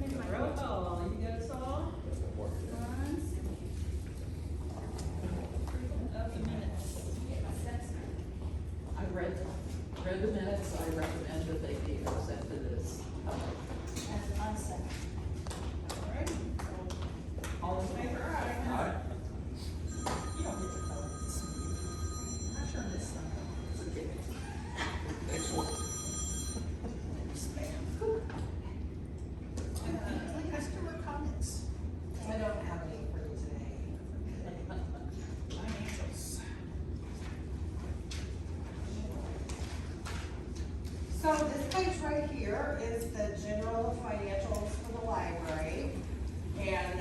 Roll call, you guys all? Of the minutes. I read the minutes, I recommend that they be accepted as, Alright. All in favor, aye? Aye. You don't get to vote. I turn this one on. it's okay. Excellent. Customer comments. I don't have any for you today. Financials. So this page right here is the general financials for the library. And,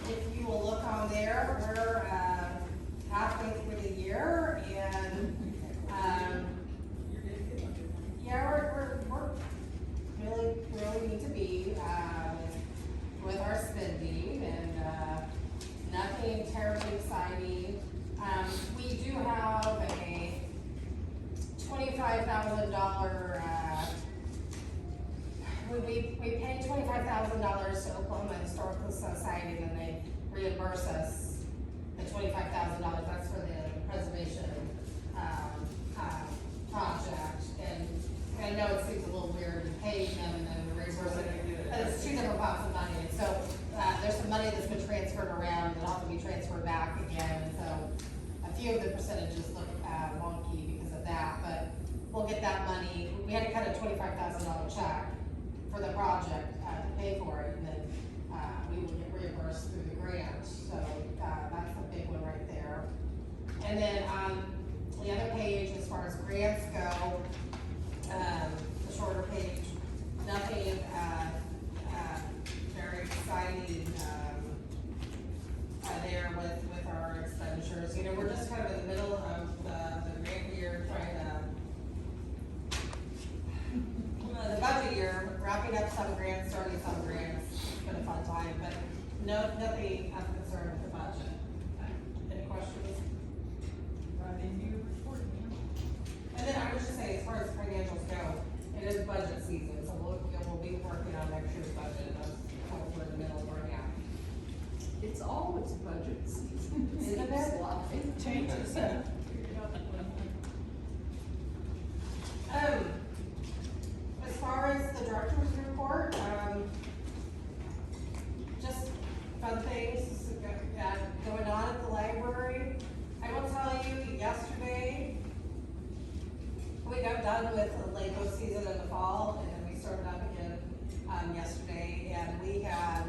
if you will look on there, we're, halfway through the year and, yeah, we're really need to be, with our spending and, nothing terribly exciting. We do have a $25,000, we pay $25,000 to Oklahoma Historical Society and they reimburse us the $25,000, that's for the preservation, project. And I know it seems a little weird to pay them and then reimburse it, but it's two different pots of money. And so, there's some money that's been transferred around that'll have to be transferred back again. And so a few of the percentages look, wonky because of that, but we'll get that money. We had to cut a $25,000 check for the project, to pay for it, and then, we will get reimbursed through the grant. So, that's a big one right there. And then on the other page, as far as grants go, the shorter page, nothing, very exciting, there with our expenditures. You know, we're just kind of in the middle of the grant year, trying to, the budget year, wrapping up some grants, starting some grants. It's been a fun time, but nothing of concern with the budget. Any questions? Right in your report, ma'am. And then I was just saying, as far as financials go, it is budget season, so we'll be working on next year's budget. That's what we're in the middle of right now. It's always budget season. Isn't it? It Changes. As far as the director's report, just fun things going on at the library. I will tell you, yesterday, we got done with the Lego season in the fall, and then we started up again, yesterday, and we had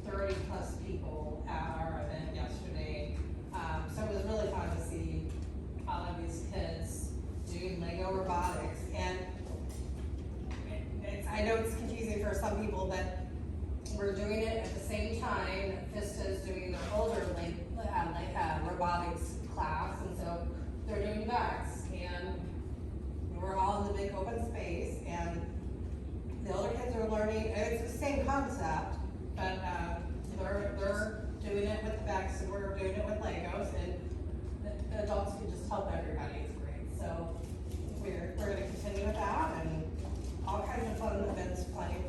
30 plus people at our event yesterday. So it was really fun to see all of these kids doing Lego robotics, and I know it's confusing for some people, but we're doing it at the same time Vista is doing their older robotics class, and so they're doing ducks, and we're all in the big open space, and the older kids are learning, and it's the same concept, but, they're doing it with the ducks, and we're doing it with Legos, and the adults can just help everybody, it's great. So we're gonna continue with that, and all kinds of fun events planned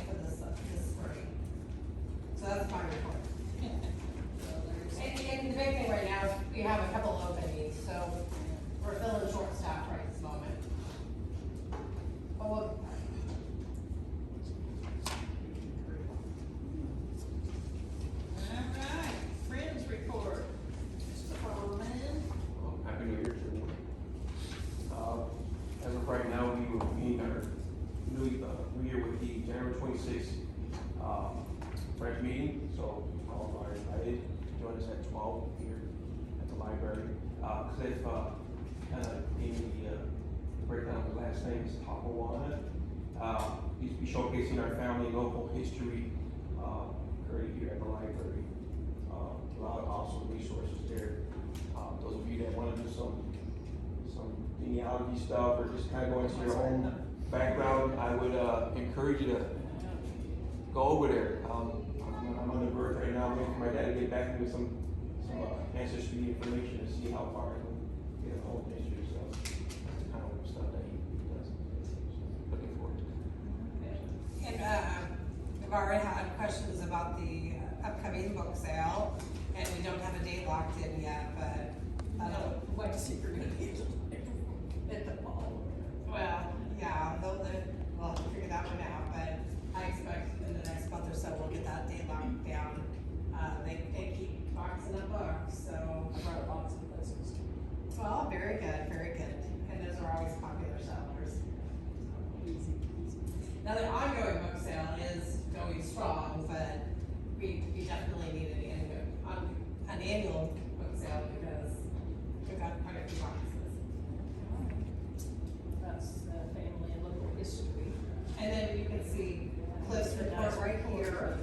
for this spring. So that's my report. And the big thing right now is we have a couple openings, so we're filling short staff right this moment. But we'll, Alright, friends report. Mr. Furman. Happy New Year to everyone. As of right now, we will begin our new year with the January 26th branch meeting. So all are invited to join us at 12 here at the library. Cliff kind of gave me the breakdown of the last name is Tapawana. He's be showcasing our family and local history currently here at the library. A lot of awesome resources there. Those of you that want to do some genealogy stuff or just kind of go into your own background, I would encourage you to go over there. I'm on the verge right now, waiting for my dad to get back to me with some ancestry information to see how far I can get a whole history. So that's the kind of stuff that he does. So looking forward to it. and we've already had questions about the upcoming book sale, and we don't have a date locked in yet, but I don't. Wait to see if you're gonna be able to hit the ball. Well, yeah, we'll have to figure that one out, but I expect in the next month or so, we'll get that date locked down. They keep boxing up books, so. I brought a box of those. Well, very good, and those are always popular sellers. Easy, easy. Now, the ongoing book sale is going strong, but we definitely need an annual book sale because we've got quite a few boxes. That's family and local history. And then you can see Cliff's report right here.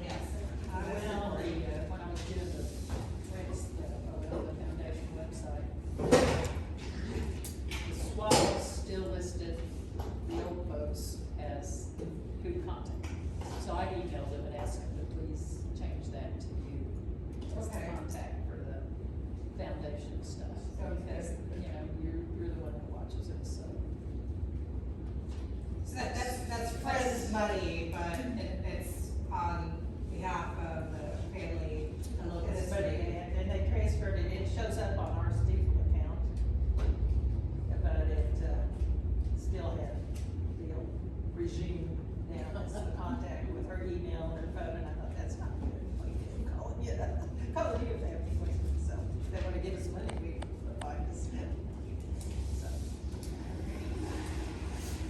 Yes. Well, when I was doing the latest, the foundation website, the SWAT is still listed, the old folks as who contact. So I emailed them and asked them to please change that to you as the Okay. contact for the foundation stuff. Okay. Because, you know, you're the one that watches it, so. So that's Friends money, but it's on behalf of the family and local But history. and they transferred it, it shows up on our Steeple account. But it, still had the old regime down as the contact with her email and her phone, and I thought, that's not good. We didn't call it, call it if they have any questions, so if they wanna give us money, we provide us. So.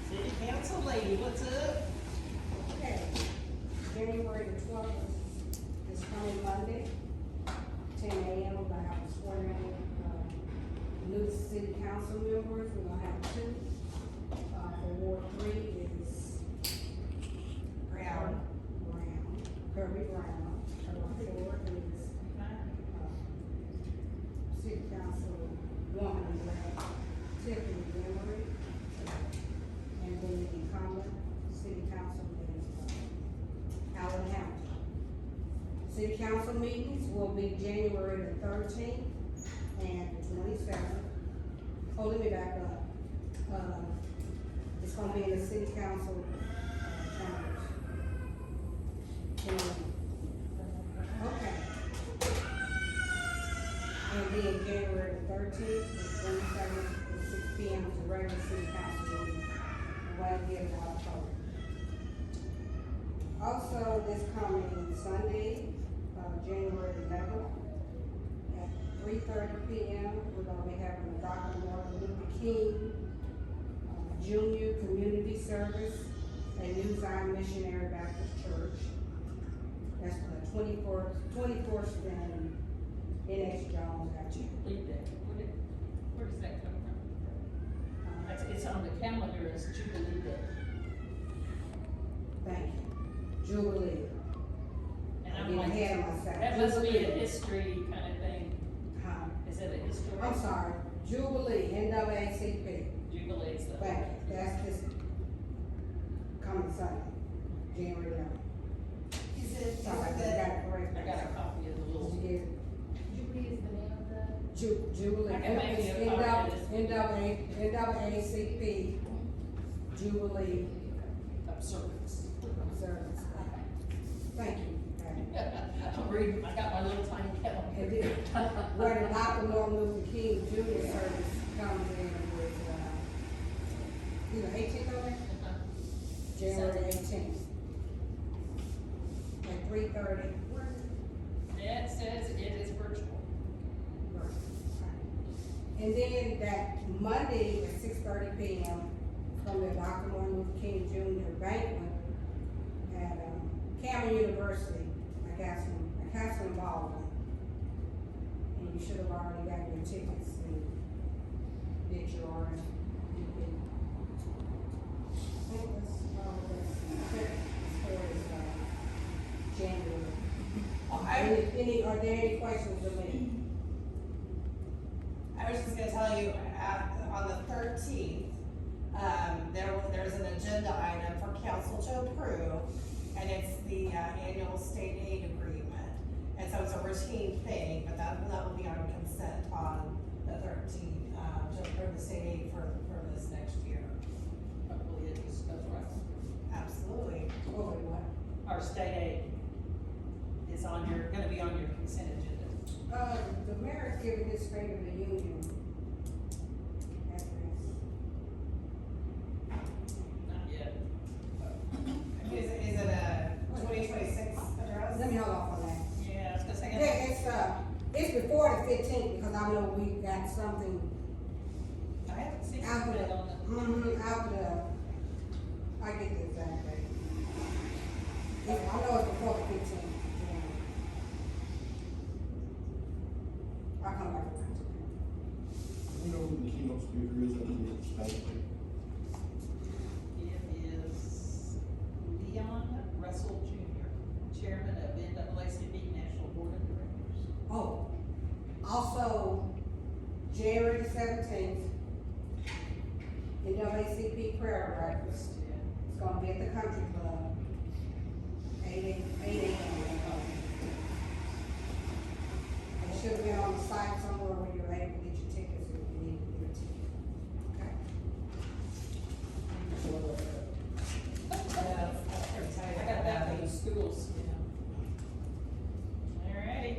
City council lady, what's up? Okay, January the 12th is coming Monday, 10 a.m. We're gonna have a swearing, new city council members. We're gonna have two. For Ward 3 is Brown. Kirby Brown. Ward 4 is, city council woman, Tiffany Emery. And then the incumbent city council is, Alan Hamilton. City council meetings will be January the 13th and the 27th. Oh, let me back up. It's gonna be in the city council, chambers. Okay. And then January the 13th, the 27th, at 6 p.m. is the regular city council meeting. Right here in October. Also, this coming Sunday, January 11th, at 3:30 p.m., we're gonna be having a Dr. Martin Luther King Junior Community Service at New Zion Missionary Baptist Church. That's the 24th and NX Jones Avenue. Leave that. Where does that come from? It's on the calendar as Jubilee Day. Thank you. Jubilee. And I'm Getting like, ahead of myself. that must be a Jubilee. history kind of thing. Huh? Is it a history? I'm sorry, Jubilee, NAACP. Jubilee is the. Thank you, that's this coming Sunday, January 11th. Is it, Sorry, I got it correct. I got a copy of the Did little. you get it? Jubilee is the name of the. Jubilee. I can make It's you a copy of this. NAACP, Jubilee Observance. Observance. Thank you. Patty. I'm reading, I got my little tiny And calendar. then, where the Dr. Martin Luther King Junior Service comes in with, either 18th on it? January 18th. At 3:30. Yeah, it says it is virtual. And then that Monday at 6:30 p.m. from the Dr. Martin Luther King Jr. banquet at Cameron University, Castle and Baldwin. And you should have already got your tickets and did your RSVP. I think that's all that's as far as January. Are there any questions of me? I was just gonna tell you, on the 13th, there's an agenda item for council to approve, and it's the annual state aid agreement. And so it's a routine thing, but that will be on consent on the 13th, to approve the state aid for this next year. Hopefully it just goes right. Absolutely. state aid is on your, gonna be on your consent agenda. The mayor's giving his state of the union address. Not yet. Is it a 2026 address? Let me hold off on that. Yeah, I was gonna say. Yeah, it's before the 15th, because I know we got something I haven't seen out it of on the. out of I get the exact date. Yeah, I know it's before the 15th. Yeah. I'll come back around to that. You know who the keynote speaker is at the state? It is Leon Russell Jr., Chairman of NAACP National Board of Directors. Oh, also, January the 17th, NAACP prayer breakfast. It's gonna be at the country club. 8 a.m. It should have been on the site somewhere where you're able to get your tickets if you need to get a ticket. Okay? I got that for the schools, you know. Alrighty,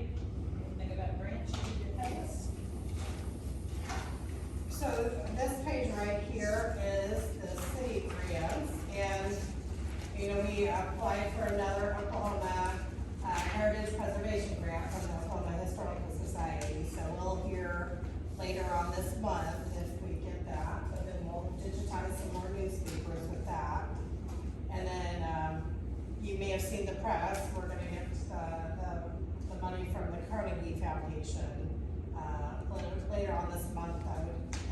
think about grants you need to pay us. So this page right here is the city grants, and, you know, we applied for another Oklahoma Heritage Preservation Grant from the Oklahoma Historical Society, so we'll hear later on this month if we get that, but then we'll digitize some more newspapers with that. And then, you may have seen the press, we're gonna get, the money from the Carnegie Foundation, later on this month,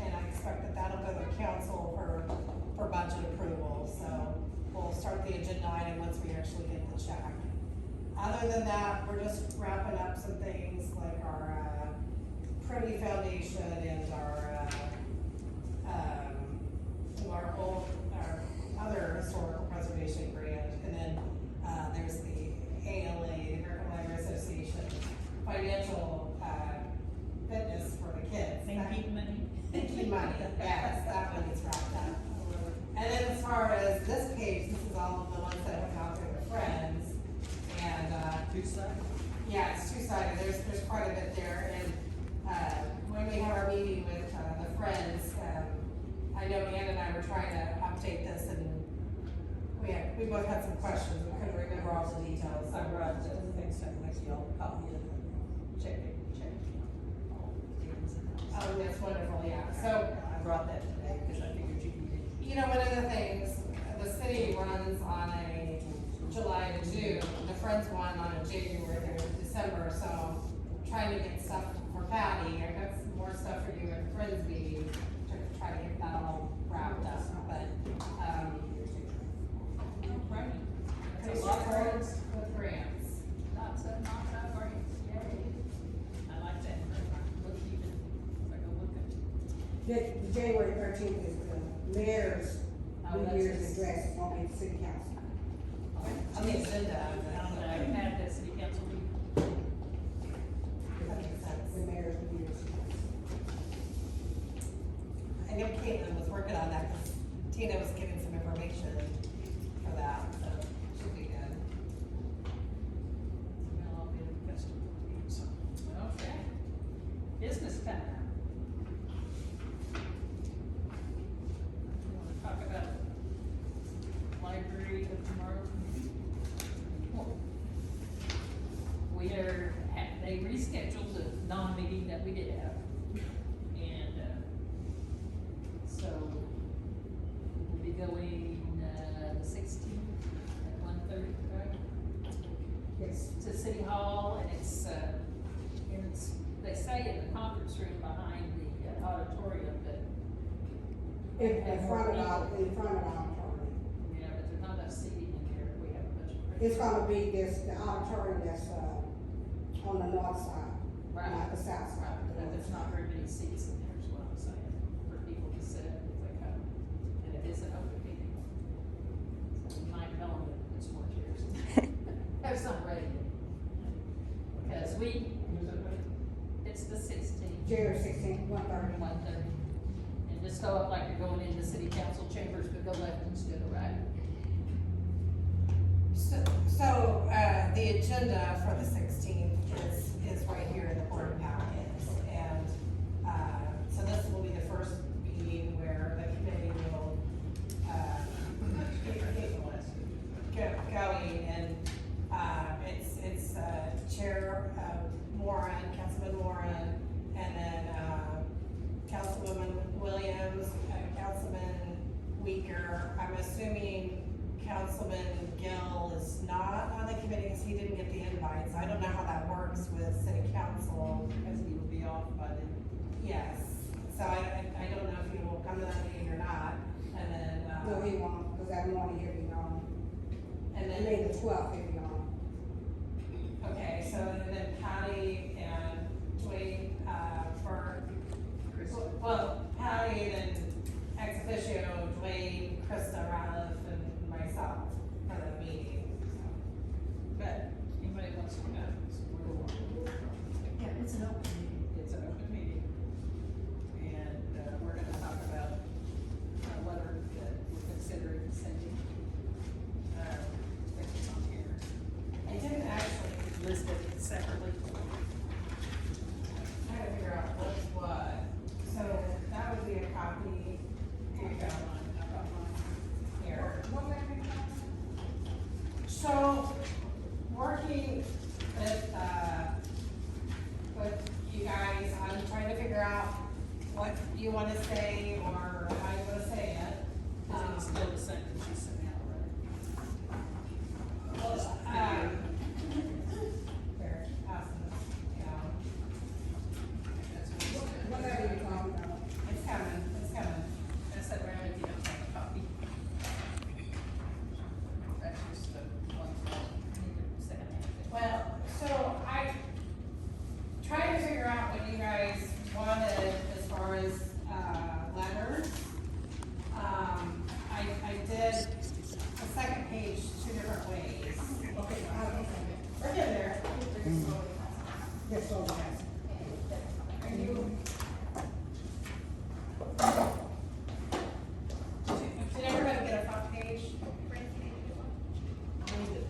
and I expect that that'll go to council for budget approval, so we'll start the agenda item once we actually get the check. Other than that, we're just wrapping up some things like our, Privy Foundation and our other historical preservation grant, and then, there's the ALA, the American Library Association, financial, fitness for the kids. Thank you, money. Thinking money, yes, that one is wrapped up. And then as far as this page, this is all of the ones that have gone through the Friends, and, Two-sided? yeah, it's two-sided, there's quite a bit there, and, when we have our meeting with, the Friends, I know Ann and I were trying to update this, and we both had some questions, we couldn't remember all the details. I brought the things that makes you all copy it and check it. All the ins and outs. Oh, that's wonderful, yeah, so, I brought that today because I figured you needed. you know, one of the things, the city runs on a July to June, the Friends one on a January to December, so trying to get stuff for Patty, I got some more stuff for you at Friends meeting to try to get that all wrapped up, but, Right. pretty That's a lot of straightforward grants. with grants. Lots of grants, yay. I like that. Look, you can, if I go look at. The January 13th is the mayor's Oh, New that's Year's his- address, it won't be the city council. On the agenda, I've had that city council meeting. that makes sense. The mayor's New Year's address. I know Caitlin was working on that, cause Tina was giving some information for that, so should be good. Well, I'll be in the festival meeting, so. Okay. Business time. You wanna talk about library of tomorrow? We are, they rescheduled the non-meeting that we did have. And, so we'll be going, the 16th at 1:30, right? Yes. To City Hall, and they say in the conference room behind the auditorium, but. In front of our auditorium. Yeah, but there's not enough seating in here, we have a bunch of. It's gonna be the auditorium that's, on the north side, not the south Right, side. but there's not very many seats in there, is what I'm saying, for people to sit if they come, and it is an open meeting. So you might tell them that it's more chairs. Have some ready. Because it's the 16th. January 16th, 1:30. 1:30. And just go up like you're going into city council chambers, but go left instead of right. So the agenda for the 16th is right here in the board packet. And, so this will be the first meeting where the committee will, get going, and, it's Chair, Moran, Councilman Moran, and then, Councilwoman Williams, Councilman Weaker. I'm assuming Councilman Gill is not on the committee because he didn't get the invites. I don't know how that works with city council. Because he will be off by then. Yes, so I don't know if he will come to that meeting or not, and then, No, he won't, because that morning he'll be gone. and I then. mean, the 12th he'll be gone. Okay, so then Patty and Dwayne, well, Patty and ex officio, Dwayne, Krista, Ratliff, and myself for the meeting. But anybody wants to come out, Yeah, it's an open meeting. it's an open meeting. And, we're gonna talk about a letter that we're considering sending. I think it's on here. I didn't actually List it separately. try to figure out what's what, so that would be a copy. Here you go, I got mine. Here. What that mean? So, working with you guys, I'm trying to figure out what you wanna say or how you wanna say it. It's still the same that she sent out, right? Here, pass this, yeah, That's what she said. What that mean, Tom? it's coming. Pass that around if you don't have a copy. That's just the one that you need to second hand. Well, so I tried to figure out what you guys wanted as far as, letters. I did the second page two different ways. Okay, We're getting there. yes, so yes. Are you? Did everybody get a front page? I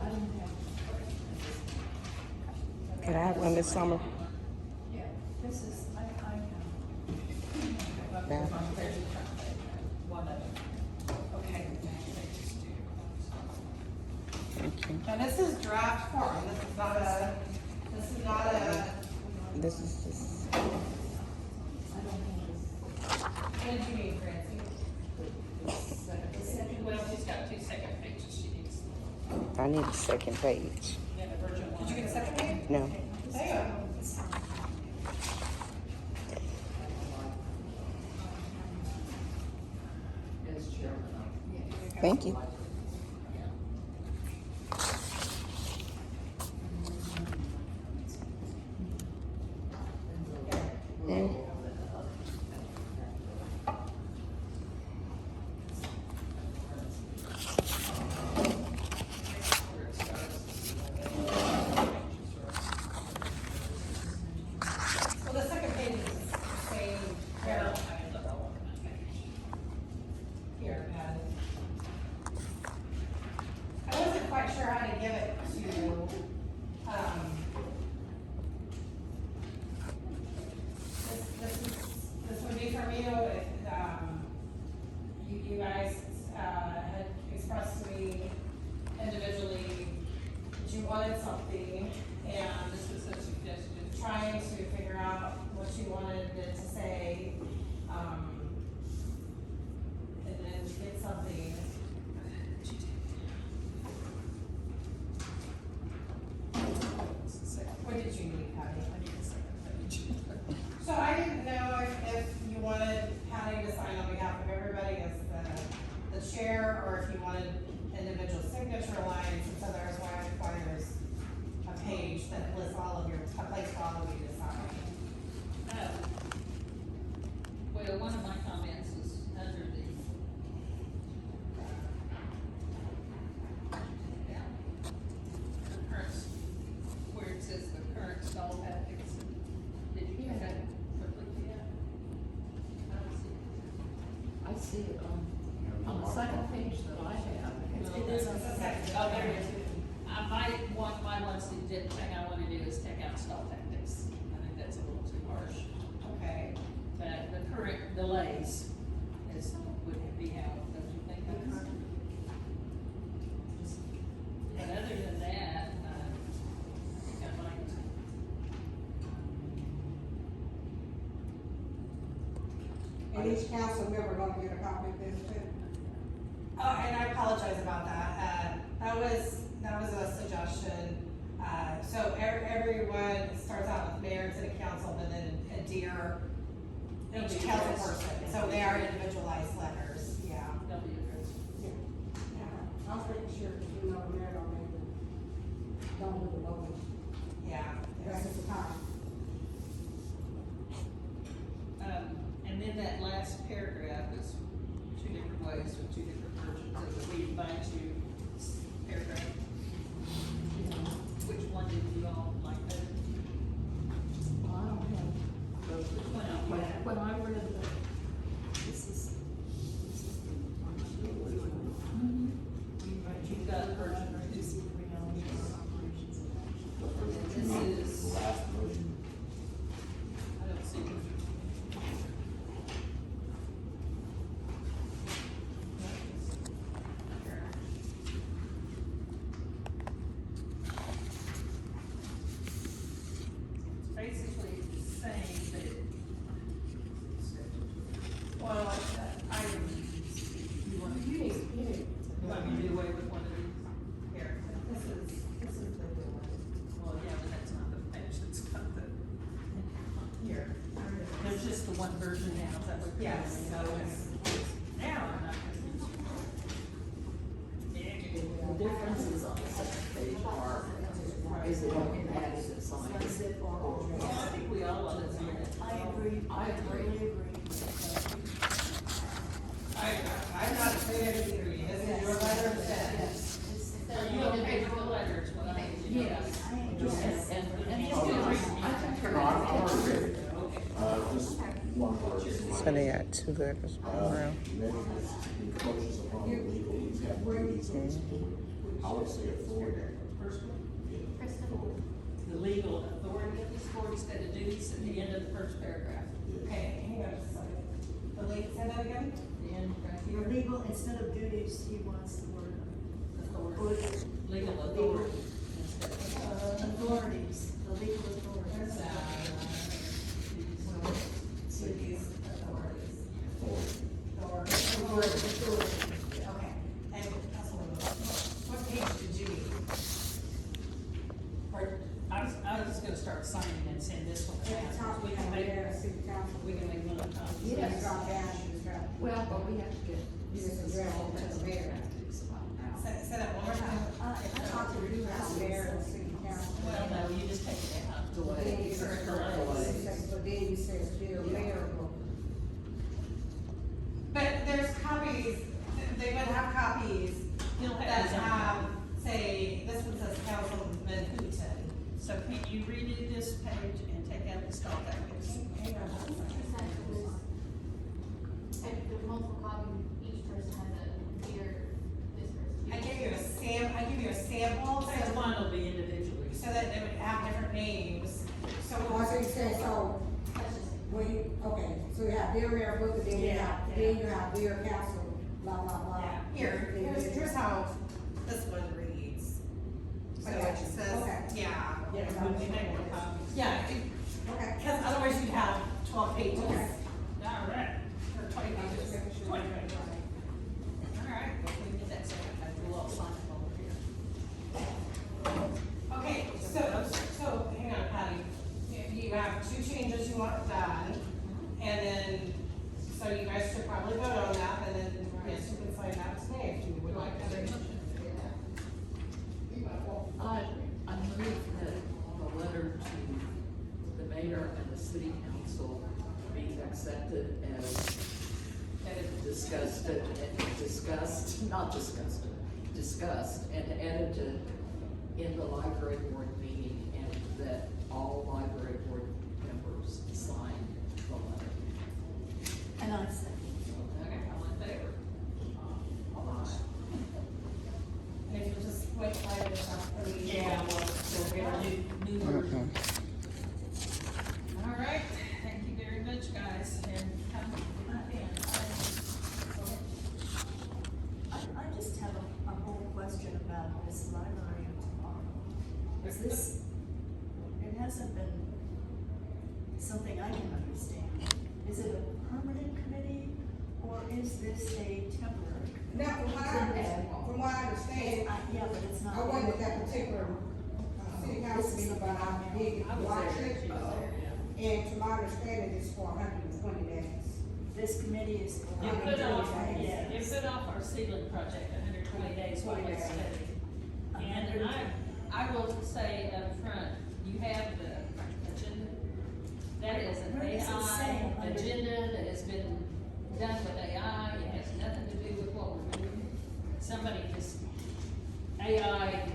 didn't have. Could I have one this summer? Yeah, this is, I have. Yeah. One of them. Okay. Thank you. Now, this is draft form. This is not a, This is just, what did you mean, Francie? Well, she's got two second pages she needs. I need a second page. Yeah, the virgin one. Did you get a second page? No. There you go. Thank you. Mm. Well, the second page is the same paragraph. Here, Patty. I wasn't quite sure how to give it to, this would be from you, if, you guys, had expressed to me individually that you wanted something, and This is a suggestion. trying to figure out what you wanted it to say, and then get something. What did you need, Patty? I need a second page. So I didn't know if you wanted Patty to sign on behalf of everybody as the chair, or if you wanted individual signature lines, since otherwise requires a page that lists all of your, a place for all of you to sign. Well, one of my comments is under the, the current, where it says the current stall tactics. Did you get that completely yet? I don't see it. I see it on the second page that I have. It is on the second. Oh, there it is. I my one thing I wanna do is take out stall tactics. I think that's a little too harsh. Okay. But the current delays would be how, don't you think? But other than that, I think I liked. And each council member gonna get a copy of this too. Oh, and I apologize about that. That was a suggestion. So everyone starts out with mayor and city council, but then a dear each council person. So they are individualized letters, yeah. They'll be addressed. I was pretty sure, because you know, the mayor don't do the voting. Yeah. That's just the time. And then that last paragraph is two different ways with two different versions of the we invite you paragraph. Which one did you all like better? Well, I don't have those. Which one do you have? When I read the, this is the. You've got a version or two. To see the reality of our operations and actions. The first This one, is- the last version. I don't see it. It's basically saying that. Well, you want me to do away with one of these? Here. This is the new one. Well, yeah, but that's not the page that's got the, Here. there's just the one version now, is that what? you're Yes, doing? so it's, Now I'm not gonna. The difference is on the second page are, is it on that, is it signed? Well, I think we all want to see it. I agree. I agree. I'm not saying anything to you. This is your letter instead. Yes. Are you okay with the letter, is what I need to know? Yes, I agree. And he's gonna read, I think. No, I'm already ready. Just one word. So they got two letters around. Measures encroaches upon the legal duties of this board. I would say authority. First one, Yeah, authority. the legal authority of this board instead of duties at the end of the first paragraph. Yeah. Okay, hang on just a second. The late, say that again? The end right Your here, legal, instead of duties, he wants the word authority, legal authority instead of. authorities, the legal authorities. Cities, authorities. Authority. Okay, and what page did you need? Or, I was just gonna start signing and send this one At the out. top, We we can have make, mayor and city council. we can make one of those. You just drop down, you just got, Well, but we have to get. You just address it to the mayor. say that one more time. I thought you do have mayor and city council. Well, no, you just take it out. But then you said, but then you said still mayor. But there's copies, they would have copies He'll have that his own have, copy. say, this one says Councilman Hooton. So can you redo this page and take out the stall tactics? Hang on one second. If there's multiple copies, each person has a computer, this person. I give you a sample, Phase so, one will be individually. so that they would have different names. So, Oh, so you said, so, That's just, okay, so you have dear mayor Booker, then you have dear council, blah, blah, blah. here's how this one reads. So I it got you. says, Okay. yeah. Yeah, would you make more copies? Yeah, Okay. because otherwise you'd have 12 pages. Okay. All right. Or 20 pages. 20 pages. All right, well, we can get that second page, we'll all sign it over here. Okay, so, hang on, Patty. You have two changes you want done, and then, so you guys should probably vote on that, and then, yes, you can sign that today if you would like to. I move that the letter to the mayor and the city council be accepted as discussed and edited in the library board meeting, and that all library board members sign the letter. And I second. Okay, all in favor? And if you just wait 5 minutes after is this, it hasn't been something I can understand. Is it a permanent committee, or is this a temporary? Now, from what I understand, Yeah, but it's not. I wasn't at that particular, city council meeting, but I did watch it. And to my understanding, it's for 120 days. This committee is. It put off, yeah, it put off our ceiling project 120 days while we studied. And I will say up front, you have the agenda. That is an Where does it say AI under- agenda that has been done with AI. It has nothing to do with what we're doing. Somebody just AI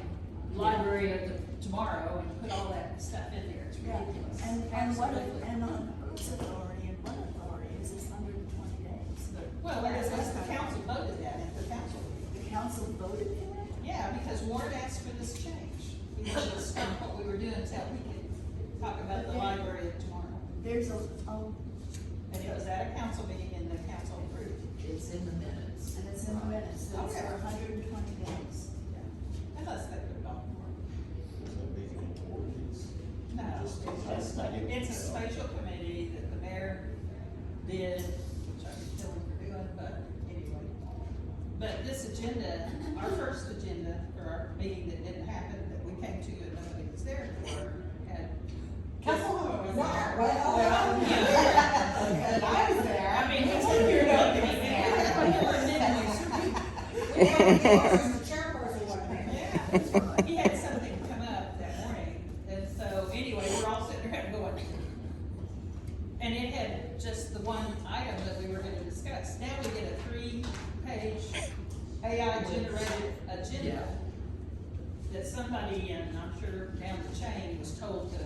library of tomorrow and put all that stuff in there. It's Yeah, ridiculous. and what, Absolutely. and on whose authority and what authority is this 120 days? Well, that's the council voted that at the council meeting. The council voted for it? Yeah, because Warren asked for this change. We wanted to stop what we were doing until we could talk about the library of tomorrow. There's And it was at a council meeting and the council approved. It's in the minutes. and it's in the minutes, that it's Okay. for 120 days. Unless they put it on more. Is that making an ordinance? No, That's not in it's a itself. special committee that the mayor did, which I can tell him for doing, but anyway. But this agenda, our first agenda for our meeting that didn't happen, that we came to and nobody was there for, had. Councilwoman was there. I was there. I mean, it's like you're looking at me. The chairperson wasn't there. Yeah, he had something come up that morning, and so, anyway, we're all sitting around going. And it had just the one item that we were gonna discuss. Now we get a 3-page AI generated agenda that somebody, and I'm sure down the chain, was told to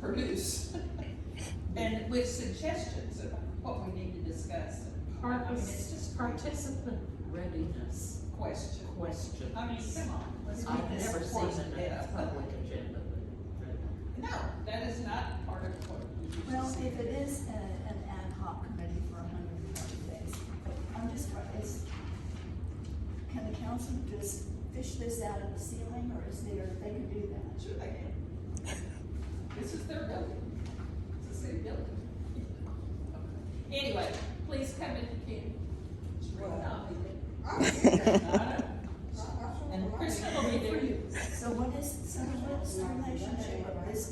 produce. And with suggestions of what we need to discuss. I mean, it's just Participant readiness question. question. I mean, come on, let's I've get this never seen horse to it in a death. public agenda, but. No, that is not part of what you usually Well, see. if it is an ad hoc committee for 120 days, I'm just, can the council just fish this out of the ceiling, or is there, they can do that? Sure they can. This is their building. It's a city building. Anyway, please come if you can. It's really not me. I'm there. I know. And Kristen will be there. So what is the relationship of this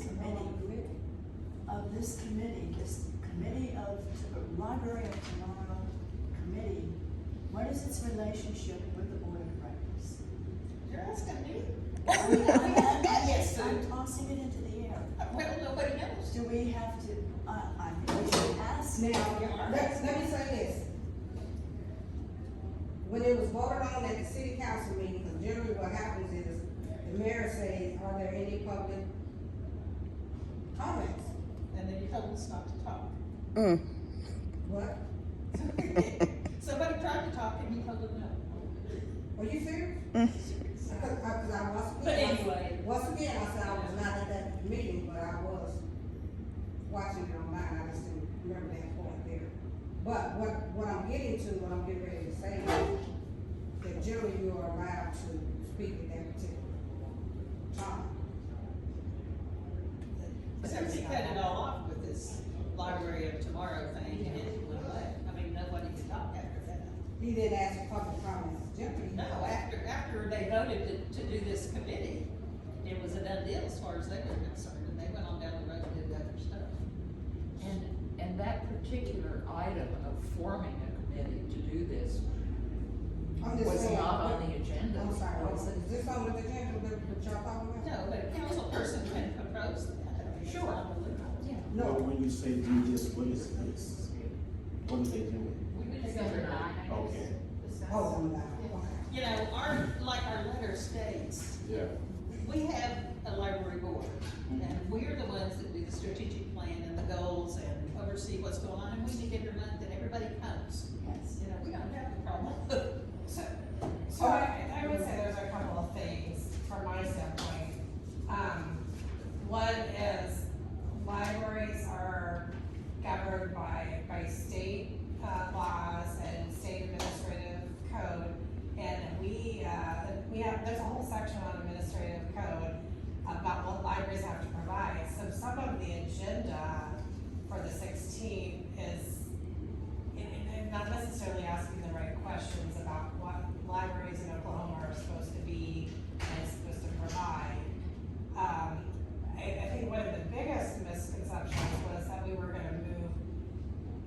committee, this committee of, the Library of Tomorrow committee, what is its relationship with the board of directors? You're asking me? I'm tossing it into the air. Well, nobody knows. Do we have to, I think we should ask. Now, let me say this. When it was voted on at the city council meeting, because generally what happens is, the mayor says, are there any public comments? And then you told us not to talk. What? Somebody tried to talk and you told them no. Are you serious? Because I was. But anyway. Once again, I said I was not at that meeting, but I was watching it online, I just didn't remember that point there. But what I'm getting ready to say is, that generally you are allowed to speak at that particular time. Except he cut it all off with this Library of Tomorrow thing, and it went away. I mean, nobody could talk after that. He didn't ask for public comments, generally. No, after they voted to do this committee, it was a done deal as far as they were concerned, and they went on down the road and did other stuff. And that particular item of forming a committee to do this I'm just was saying. not on the agenda. I'm sorry, was it? is this on the agenda that y'all talking about? No, but a council person can propose that. I mean, it's Sure. not illegal. No, when you say do this, what is this? What are they doing? We would It's go under there. nine. Okay. Oh, no, okay. You know, like our letter states, Yeah. we have a library board, and we're the ones that do the strategic plan and the goals and oversee what's going on, and we meet every month and everybody comes. Yes. You know, we don't have a problem. So I would say there's a couple of things from my standpoint. One is libraries are governed by state laws and state administrative code. And we have, there's a whole section on administrative code about what libraries have to provide. So some of the agenda for the 16th is, and not necessarily asking the right questions about what libraries in Oklahoma are supposed to be and supposed to provide. I think one of the biggest misconceptions was that we were gonna move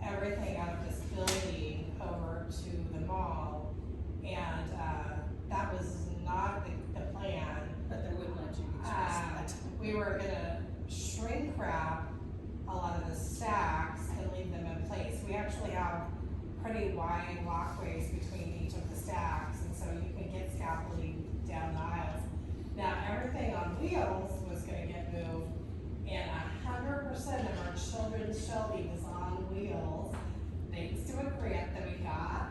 everything out of this building over to the mall, and, that was not the plan. But they wouldn't let you express that. We were gonna shrink wrap a lot of the stacks and leave them in place. We actually have pretty wide walkways between each of the stacks, and so you can get scaffolding down the aisles. Now, everything on wheels was gonna get moved, and 100% of our children's shelving is on wheels, thanks to a grant that we got,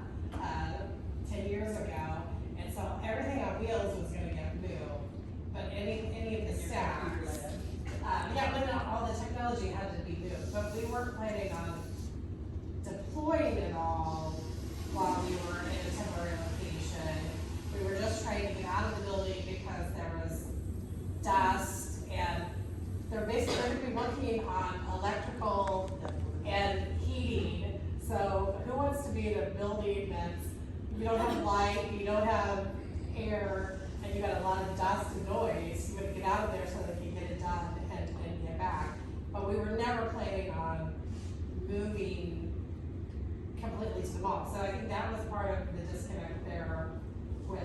10 years ago. And so everything on wheels was gonna get moved, but any of the stacks, yeah, but not all the technology had to be moved, but we weren't planning on deploying it all while we were in a temporary location. We were just trying to get out of the building because there was dust, and they're basically gonna be working on electrical and heating. So who wants to be in a building that's, you don't have light, you don't have air, and you got a lot of dust and noise? You wanna get out of there so they can get it done and get back. But we were never planning on moving completely to the mall. So I think that was part of the disconnect there with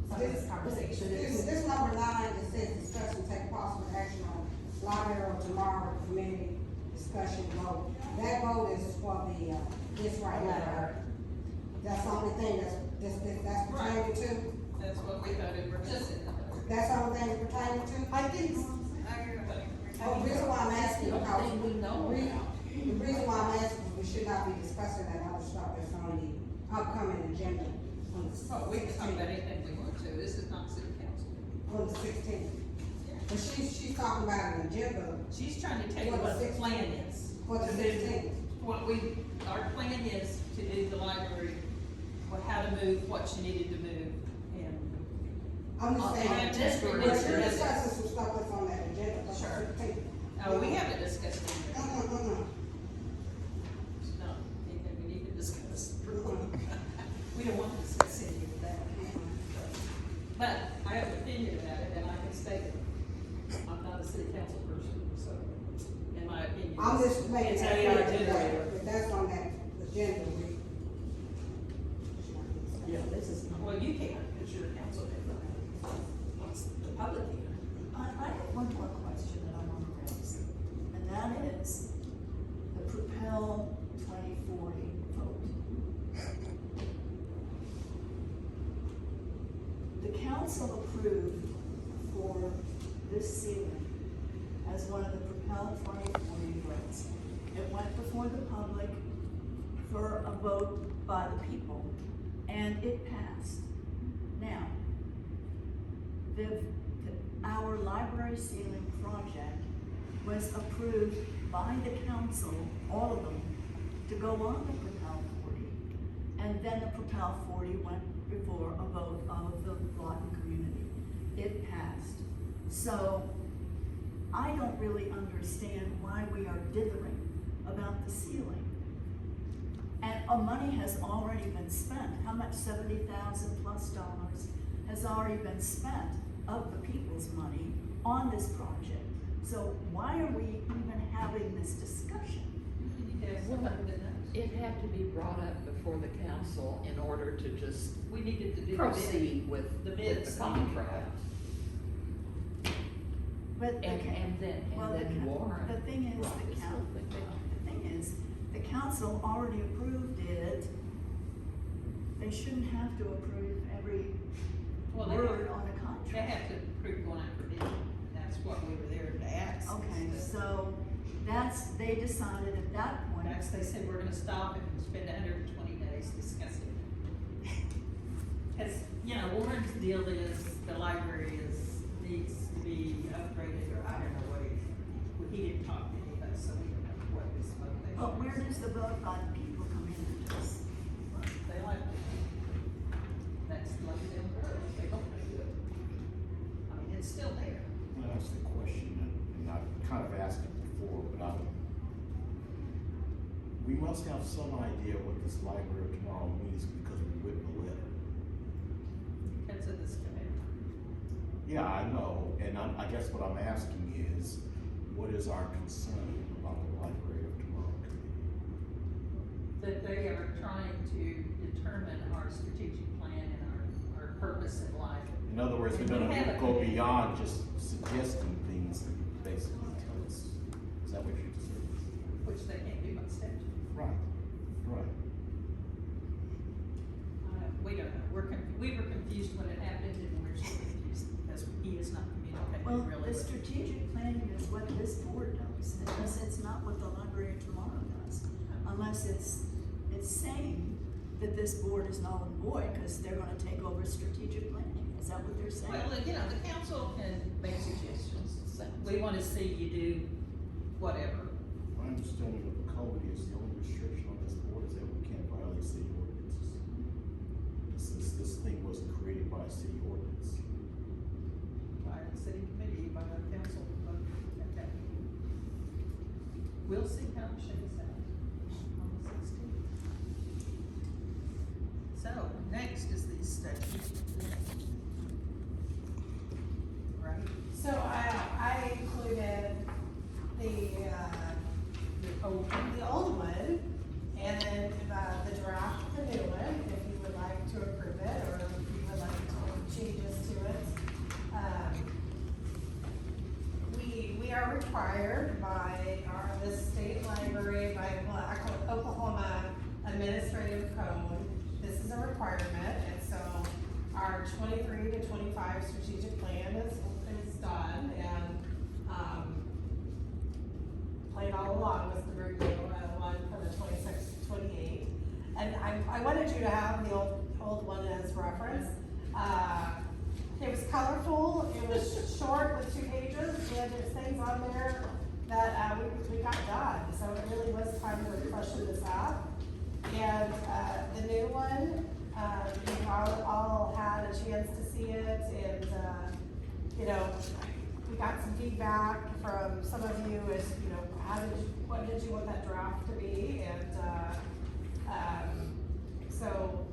some of this conversation. This number 9, it says discuss and take possible action on library or tomorrow committee discussion vote. That vote is for the, this right here. That's the only thing that's pertaining to? That's what we voted for just in. That's the only thing it's pertaining to? I think, Oh, the reason why I'm asking, The because thing we know about. the reason why I'm asking is we should not be discussing that other stuff that's on the upcoming agenda on the Oh, we can talk about 16th. anything we want to, this is not city council. On the 16th. But she's talking about an agenda she's trying to tell you what the plan is. for the 16th. Our plan is to do the library, how to move, what you needed to move, and I'm just saying, Okay, that's we're great. discussing some stuff that's on that agenda for the Sure. 16th. we haven't discussed it. Mm-mm. No, anything we need to discuss. We don't want to discuss any of that. But I have an opinion about it, and I can state it. I'm not a city council person, so, in my opinion. I'm just making it's that a clear agenda. today, if that's on that agenda, we. Yeah, this is not. Well, you can't, because you're a council member. The public can. I have one more question that I want to raise, and that is the Propel 2040 vote. The council approved for this ceiling as one of the Propel 2040 votes. It went before the public for a vote by the people, and it passed. Now, our library ceiling project was approved by the council, all of them, to go on the Propel 40. And then the Propel 40 went before a vote of the Lawton community. It passed. So I don't really understand why we are dithering about the ceiling. And money has already been spent. How much? $70,000+ has already been spent of the people's money on this project. So why are we even having this discussion? It had to be brought up before the council in order to just We needed to do the proceed with the the bids. contract. But the And then Warren. The thing is, brought this whole thing up. the thing is, the council already approved it. They shouldn't have to approve every Well, word on a they contract. have to approve going out for bid. That's what we were there to ask. Okay, so they decided at that point. Next, they said we're gonna stop and spend 120 days discussing it. Cause, Warren's deal is, the library needs to be upgraded, or I don't know what he didn't talk to any of us, so we don't know what his motivation is. But where does the vote by the people come into this? They like it. That's like them girls, they don't do it. I mean, it's still there. Well, must have some idea what this Library of Tomorrow means because we written a letter. Depends on this committee. Yeah, I know, and I guess what I'm asking is, what is our concern about the Library of Tomorrow committee? That they are trying to determine our strategic plan and our purpose in life. In other words, they're And we gonna have a go committee. beyond just suggesting things and basically tell us, is that what you're saying? Which they can't do by statute. Right, right. We don't know, we were confused when it happened, and we're still confused, because he is not communicating Well, really the with. strategic planning is what this board does, because it's not what the Library of Tomorrow does. Unless it's saying that this board is null and void, because they're gonna take over strategic planning, is that what they're saying? Well, you know, the council can make suggestions, so we wanna see you do whatever. My understanding of the code is the only restriction on this board is that we can't violate city ordinances. This thing wasn't created by a city ordinance. By the city committee, by the council, but, okay. We'll see how it shakes out on the 16th. So, next is the study. Right? So I included the old one, and then, the draft of the new one, if you would like to approve it, or if you would like to make changes to it. We are required by the state library, by Oklahoma Administrative Code, this is a requirement, and so our 23 to 25 strategic plan is done, and, played all along was the review one for the 26 to 28. And I wanted you to have the old one as reference. It was colorful, it was short with 2 pages, and there's things on there that, we got done, so it really was time to freshen this up. And, the new one, you all had a chance to see it, and, you know, we got some feedback from some of you as, you know, what did you want that draft to be, and, so,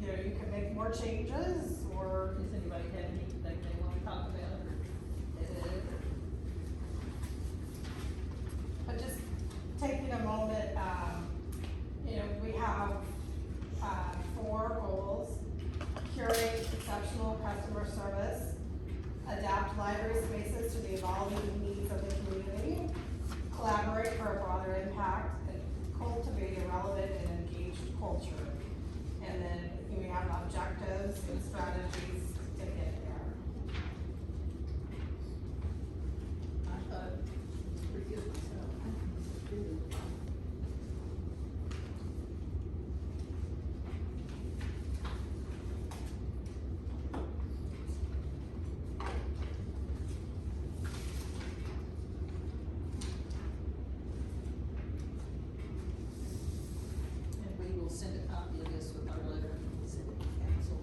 you know, you can make more changes, or Does anybody have anything they wanna talk about, or? but just taking a moment, you know, we have, 4 goals: curate exceptional customer service, adapt library spaces to the evolving needs of the community, collaborate for a broader impact, and cultivate a relevant and engaged culture. And then we have objectives and strategies to get there. I thought it was pretty good myself. And we will send a copy of this with our letter to the city council.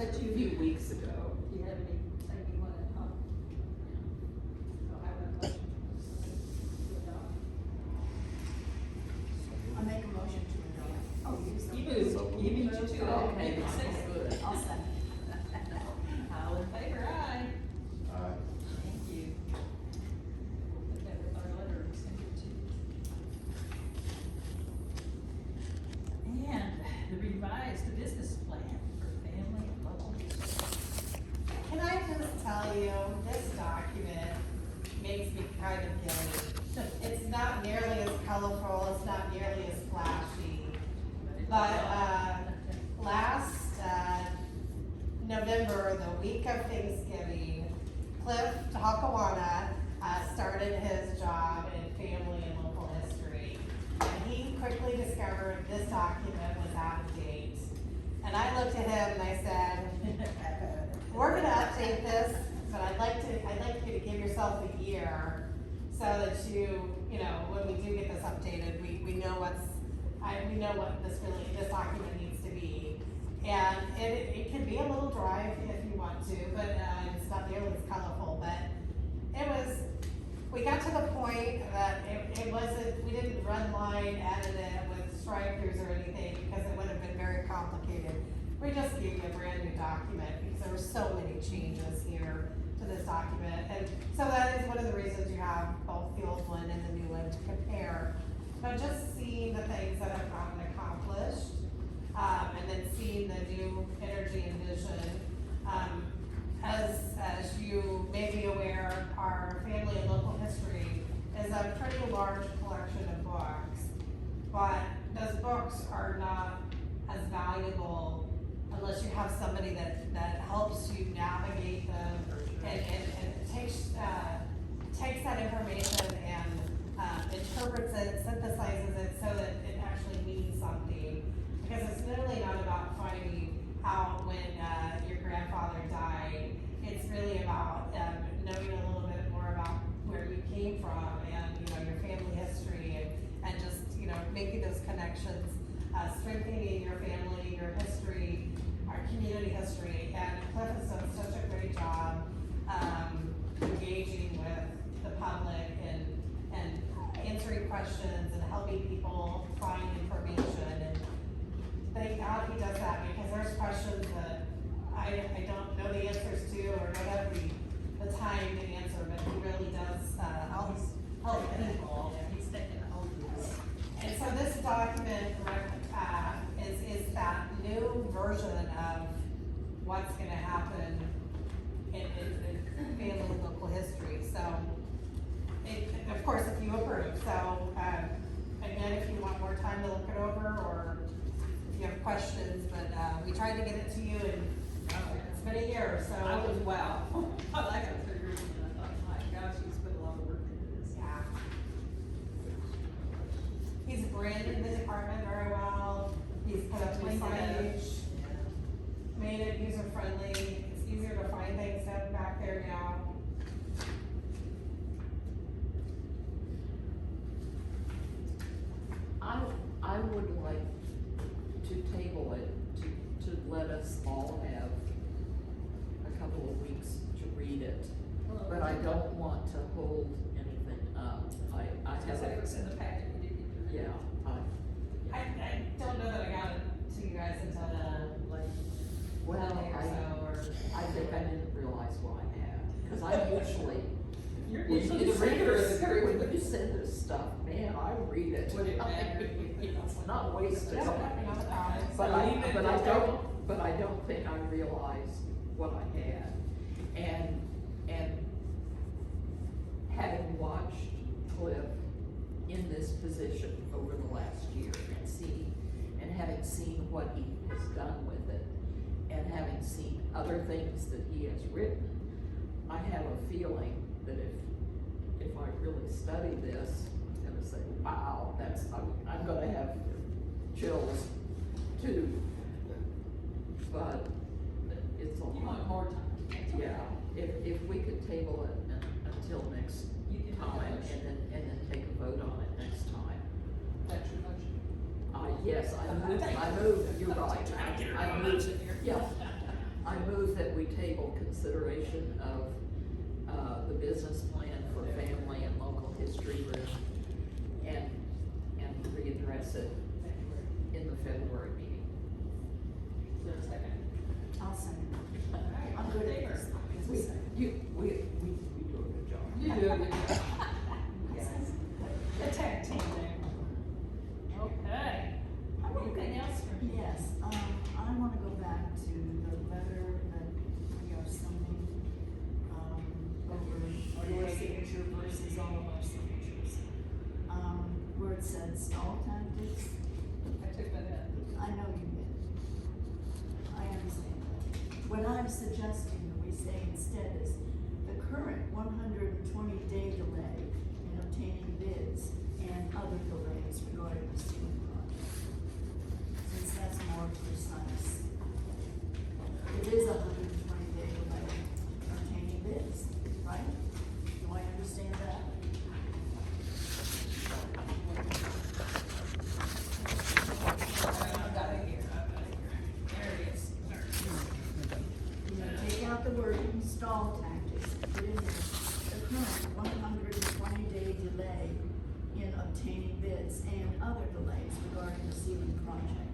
that a you, few weeks ago. you had me thinking what it, huh? So I have a motion to adopt. I make a motion to adopt. Oh, you You said. moved, you beat you to it. Okay, You said it. good. I'll second. All in favor, aye. Thank you. Put that with our letter and send it to you. And the revised business plan for family and local history. Can I just tell you, this document makes me kind of giddy. It's not nearly as colorful, it's not nearly as flashy. But, last, November, the week of Thanksgiving, Cliff Takawana, started his job in family and local history. And he quickly discovered this document was out of date. And I looked at him and I said, we're gonna update this, but I'd like you to give yourself a year so that you know, when we do get this updated, we know what this document needs to be. And it can be a little dry if you want to, but, it's not nearly as colorful, but we got to the point that it wasn't, we didn't run line edit it with strikers or anything because it would have been very complicated. We just gave you a brand new document because there were so many changes here to this document. And so that is one of the reasons you have both the old one and the new one to compare. But just seeing the things that have gotten accomplished, and then seeing the new energy and vision. As you may be aware, our family and local history is a pretty large collection of books. But those books are not as valuable unless you have somebody that helps you navigate them and takes that information and interprets it, synthesizes it so that it actually means something. Because it's really not about finding out when your grandfather died. It's really about knowing a little bit more about where you came from and your family history and just making those connections, strengthening your family, your history, our community history. And Cliff has done such a great job engaging with the public and answering questions and helping people find information. And thank God he does that because there's questions that I don't know the answers to or don't have the time to answer, but he really does help people. Yeah, he's taking a hold of this. And so this document is that new version of what's gonna happen in family and local history. So, of course, if you approve. So, again, if you want more time to look it over or if you have questions, but we tried to get it to you and it's been a year, so. I was, wow. I got figured and I thought, my gosh, he's put a lot of work into this. Yeah. He's branded the department very well. He's put up new signage, made it user friendly. It's easier to find things back there now. I would like to table it to let us all have a couple of weeks to read it. But I don't want to hold anything up. I Because have it was in the packet, you didn't get to read it. yeah, I don't know that I got it to you guys until like well, Monday or so, or. I think I didn't realize what I had, cause I usually. You're When usually you the reader of the group. when you send this stuff, man, I read it. Would it matter? It's not wasted. No, no problem. But So I, even but if I they don't, but I don't think I realized what I had. And having watched Cliff in this position over the last year and having seen what he has done with it, and having seen other things that he has written, I have a feeling that if I really study this, I'm gonna say, wow, I'm gonna have chills too. But it's a lot. You want more time? Yeah, if we could table it until next You can time make a motion. and then take a vote on it next time. That's your motion. Yes, I move, you're right. I move, yeah. I move that we table consideration of, the business plan for family and local history room and readdress it in the February meeting. Is there a second? I'll second it. Alright, I'm all good in at favor? this. We do a good job. You do a good job. Yes. The tag team there. Okay. Anything else from you? Yes, I wanna go back to the letter that we are signing, over your signature versus all of our signatures. Where it said stall tactics, I took that out. I know you did. I understand that. What I'm suggesting that we say instead is the current 120-day delay in obtaining bids and other delays regarding the ceiling project. Since that's more precise. It is a 120-day delay in obtaining bids, right? Do I understand that? I've got it here, There it is. You know, take out the word install tactics, put in there, the current 120-day delay in obtaining bids and other delays regarding the ceiling project.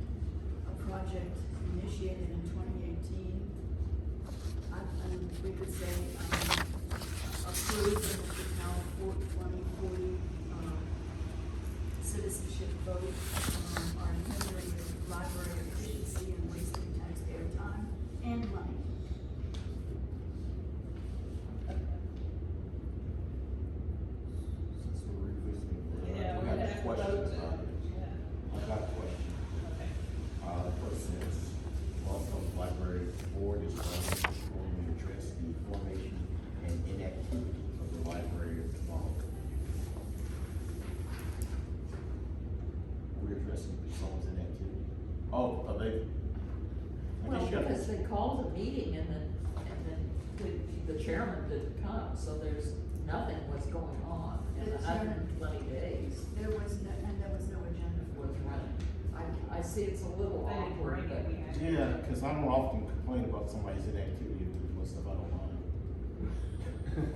A project initiated in 2018. And we could say, approved in the town 2040, citizenship vote, are hindering the library efficiency and wasting taxpayer time and money. Since we're revisiting, Yeah, we we have have a to question vote to, about it. yeah, I got a question. okay. The question is, Lawton Public Library Board is going to address the formation and inactivity of the library of tomorrow. We're addressing someone's inactivity. Oh, are they? I Well, guess you have to- because they called a meeting and then the chairman didn't come, so there's, nothing was going on in The chairman- 120 days There was no agenda for was running. I see it's a little They didn't awkward, bring it, but. we had to. Yeah, because I don't often complain about somebody's inactivity if they're doing stuff I don't mind.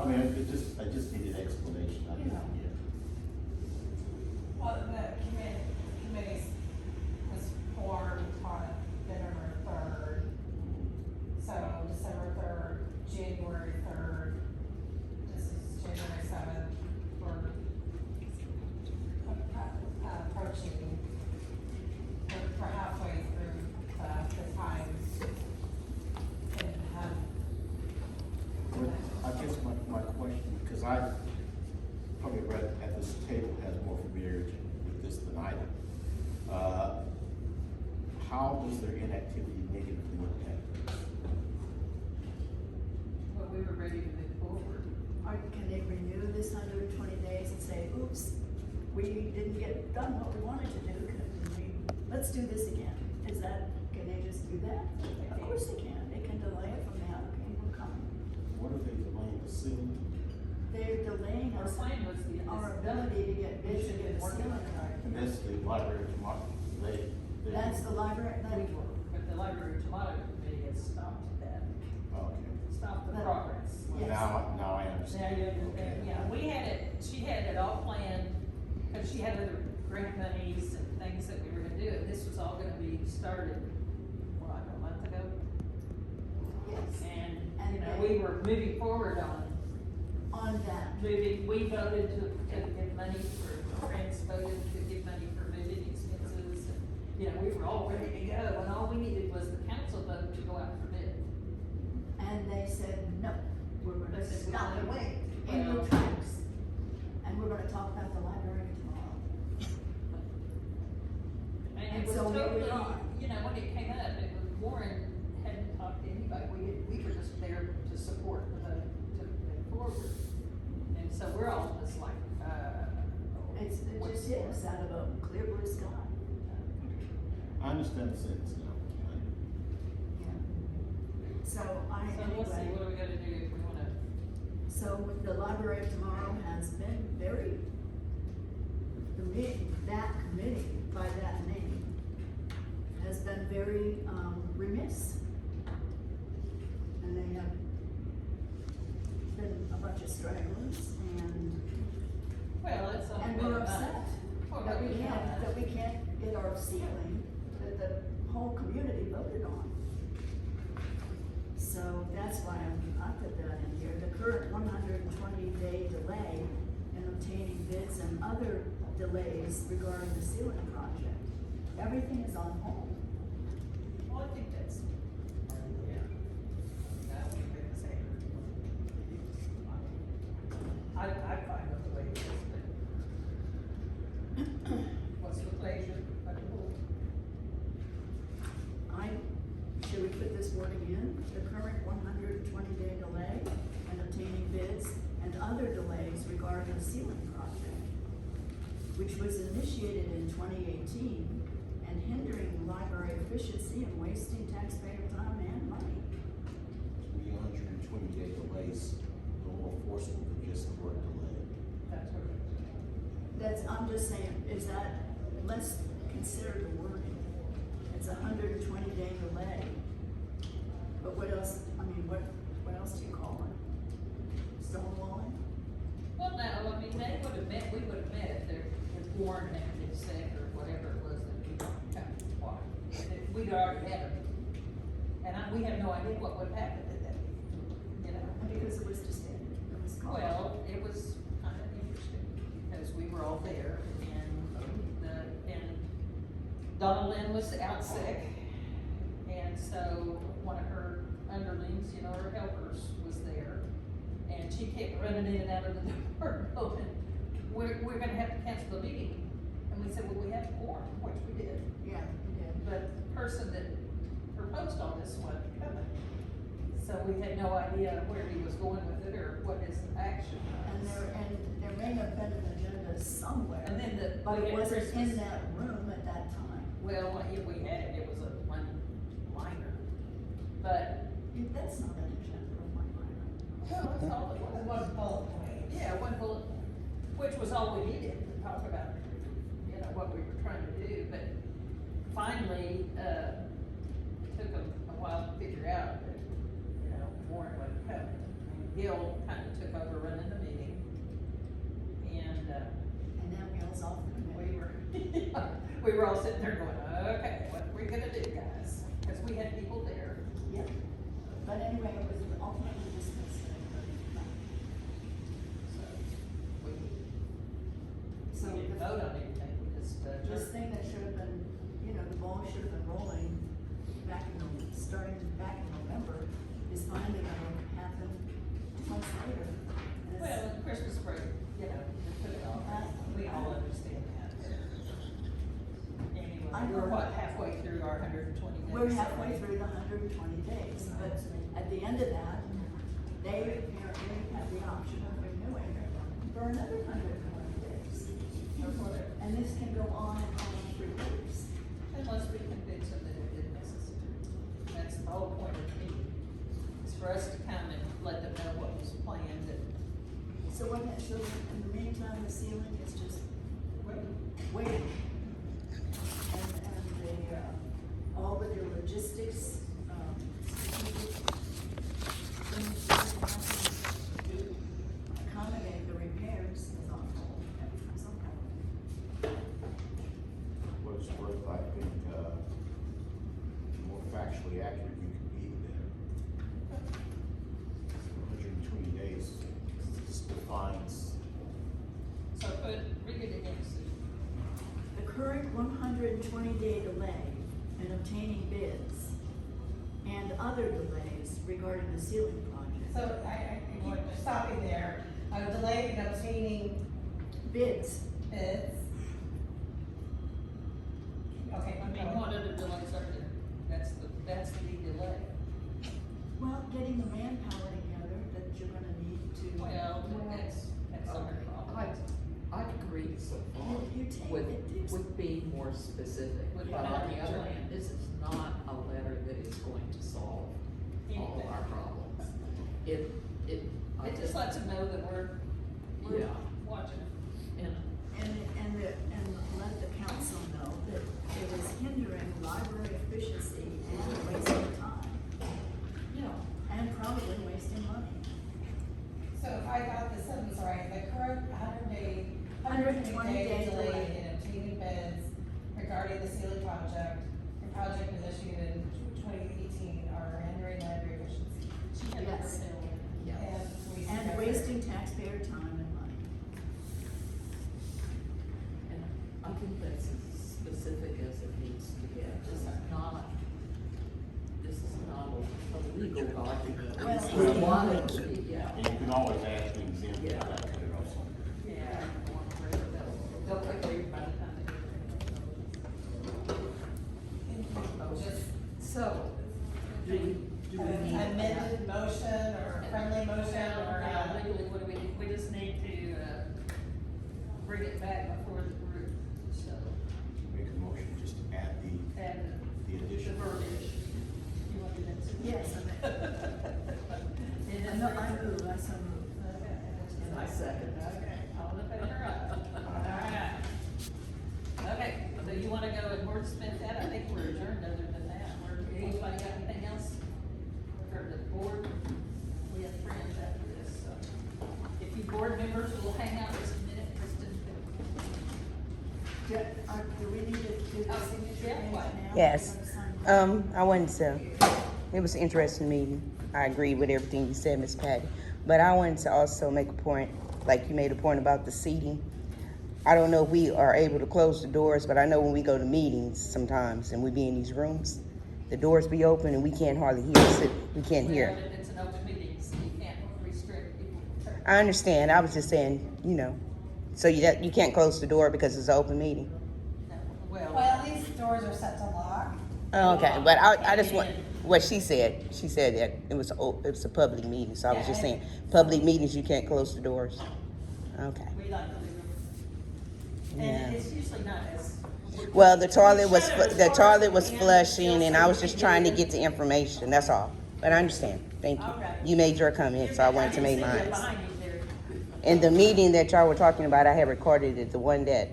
I mean, I just need an explanation. I didn't Yeah. get. Well, the committee was formed on November 3rd, so December 3rd, January 3rd, this is January 7th, we're approaching, we're halfway through the time. And But I guess my question, because I probably read at this table has more familiarity with this than I do. How does their inactivity negatively impact us? but we were ready to move forward. Can they renew this 120 days and say, oops, we didn't get done what we wanted to do, let's do this again? Can they just do that? Of course they can, they can delay it from now, okay, we're coming. What are they delaying the ceiling? They're delaying Our us, plan was to get our this ability to get We bids should and get get the working on ceiling. it. And that's the library tomorrow, That's the library, We were, but the library tomorrow committee has stopped that, Okay, stopped the But- progress. Yes. now I Now understand. you, Okay. yeah, we had it, she had it all planned, cause she had other grant monies and things that we were gonna do, and this was all gonna be started, what, a month ago? yes, And, And you know, then- we were moving forward on we voted to give money for, friends voted to give money for moving expenses, and, you know, we were all ready to go, and all we needed was the council vote to go out for bid. and they said, no, we're gonna They said, stop well, it, wait, in your well- tracks. And we're gonna talk about the library tomorrow. And And it was so here we totally, are. you know, when it came up, it was, Warren hadn't talked to anybody, we were just there to support the vote, to move forward. And so we're all just like, It what's just hit us out of a clear blue sky. I understand the sentence now. Yeah. So I, So we'll see, anyway, what are we gonna do if we wanna, so the library tomorrow has been very, that committee by that name has been very, remiss. And they have been a bunch of stragglers Well, it's a and bit we're of upset Well, that we yeah. can't get our ceiling that the whole community voted on. So that's why I put that in here, the current 120-day delay in obtaining bids and other delays regarding the ceiling project. Everything is on hold. Well, I think that's, yeah. That would be the same. I'm fine with the way it is, but what's the pleasure of the board? Should we put this wording in, the current 120-day delay in obtaining bids and other delays regarding the ceiling project, which was initiated in 2018 and hindering library efficiency and wasting taxpayer time and money. 120-day delays, no more forceful than just the word delay. That's what That's, I'm just saying, is that, let's consider the wording. It's a 120-day delay. But what else, I mean, what else do you call it? Stonewalling? Well, no, I mean, they would have met, we would have met if Warren had been sick or whatever it was that we were coming to water. We'd already had it. And we have no idea what would have happened at that meeting, you know? Because it was just, it was called. Well, it was kind of interesting because we were all there and Donna Lynn was out sick. And so one of her underlings, you know, her helpers was there. And she kept running in and out of the door going, we're gonna have to cancel the meeting. And we said, well, we have a quorum, which we did. Yeah, we did. But the person that proposed all this wasn't coming. So we had no idea where he was going with it or what his action And was. there may have been an agenda somewhere. And then But it we had wasn't in Christmas. that room at that time. Well, if we had it, it was a one liner, but, That's not an agenda of my mind. well, that's all it was. One bullet point. Yeah, one bullet, which was all we needed to talk about, you know, what we were trying to do, but finally, it took a while to figure out that, you know, Warren wasn't coming. And Gil kind of took over running the meeting, and, And now Bill's off the committee. we were all sitting there going, okay, what are we gonna do, guys? Cause we had people there. Yeah. But anyway, it was ultimately dismissed. So we didn't vote on anything, we just, This thing that should have been, you know, the ball should have been rolling starting back in November is finally gonna happen 2 months later. And it's- well, Christmas break, you know, we put it off, we all understand that. Anyway, I we're know. what, halfway through our 120 days? We're halfway through the 120 days, but at the end of that, they apparently have the option of renewing for another 120 days. Or whatever, And this can go on and on for years. unless we convince them that it isn't necessary. That's the whole point of the meeting, is for us to come and let them know what was planned and So what, so in the meantime, the ceiling is just waiting. And the, all of your logistics, strategic things that you have to accommodate the repairs is on hold. Everything's on hold. What it's worth, I think, the more factually accurate you can be there. 120 days just defines, so read it again, Sue. The current 120-day delay in obtaining bids and other delays regarding the ceiling project. So I keep stopping there, a delay in obtaining Bids, bids. Okay, I mean, what other delays are there? That's the big delay. well, getting the manpower together that you're gonna need to. Well, that's our problem. I agree so far You take with, it, it's- with being more specific. With But on the not- other hand, this is not a letter that is going to solve all our problems. It. It just lets them know that we're Yeah. watching. And And let the council know that it is hindering library inefficiency and wasting time, Yeah. and probably wasting money. So if I got the sentence right, the current 120 day delay. in obtaining bids regarding the ceiling project, the project was issued in 2018, are hindering library efficiency. She had a Yes. bill. Yeah. And wasting taxpayer time and money. And I think that's as specific as it needs to get. This is not a legal document. Well, It's it's a lot of, yeah. And you can always ask them to exempt Yeah. that there also. Yeah. They'll quickly by the time they Just So, do we need? amended motion or friendly motion or, legally, what do we just need to, bring it back before the group, so, Make a motion just to add the and the addition. verbiage. You want to do that too? Yes, I And No, I move, I so move. And I second. Okay, all in favor, aye. Okay, so you wanna go and wordsmith that, I think we're adjourned other than that, anybody got anything else for the board? We have friends after this, so, if you board members will hang out just a minute, Kristen. Do we need to do the Oh, signature yeah, page what? now? Yes. We're gonna sign I wanted to, it was an interesting meeting. I agree with everything you said, Ms. Patty. But I wanted to also make a point, like you made a point about the seating. I don't know if we are able to close the doors, but I know when we go to meetings sometimes and we be in these rooms, the doors be open and we can't hardly hear, we can't hear. Well, it's an open meeting, so you can't restrict people. I understand, I was just saying, so you can't close the door because it's an open meeting. well, at least doors are set to lock. Okay, but I just want, what she said that it was a public meeting, so I was just saying, public meetings, you can't close the doors. Okay, We like to leave them. yeah. And it's usually not as. Well, the toilet was flushing, and I was just trying to get the information, that's all. But I understand, thank you. Okay. You made your comment, so I wanted to make I can see it mine. behind you there. And the meeting that y'all were talking about, I had recorded it, the one that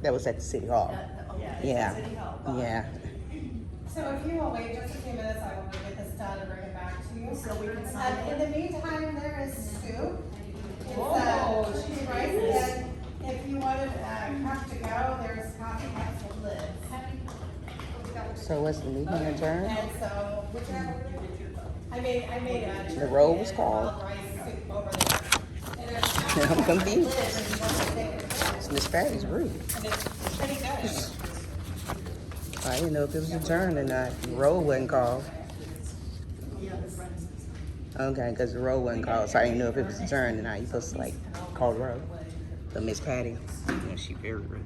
was at the city hall. Yeah, yeah. So if you will wait just a few minutes, I will get this done and bring it back to you. So we can sign In the meantime, there is Sue. It's, Whoa, she's she's right, nice. and if you wanted, cup to go, there's coffee cups with lids. So was the meeting adjourned? And so, I made a. The roll was called? wild rice soup over there. And there's I'm confused. lids, and you want to take it. It's Miss Patty's rude. And it's pretty good. I didn't know if it was adjourned or not. The roll wasn't called. Yeah, the friends. Okay, because the roll wasn't called, so I didn't know if it was adjourned or not. You supposed to call the roll. But Miss Patty, yeah, she very rude.